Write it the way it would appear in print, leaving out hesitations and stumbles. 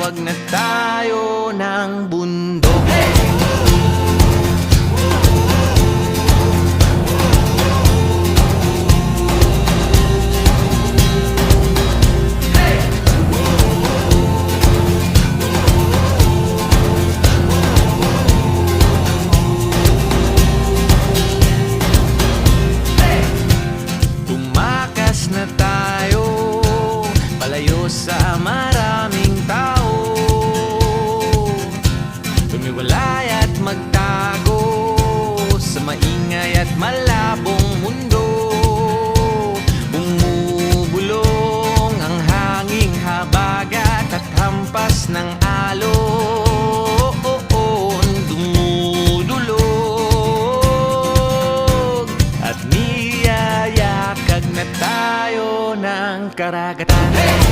Tumawag na tayo ng bundok. Tumakas na tayo palayo sa maraming tao, tumiwalay at magtago sa maingay at malabong mundo. Bumubulong ang hanging habagat at hampas ng alon, dumudulog at niyayakag na tayo ng karagatan.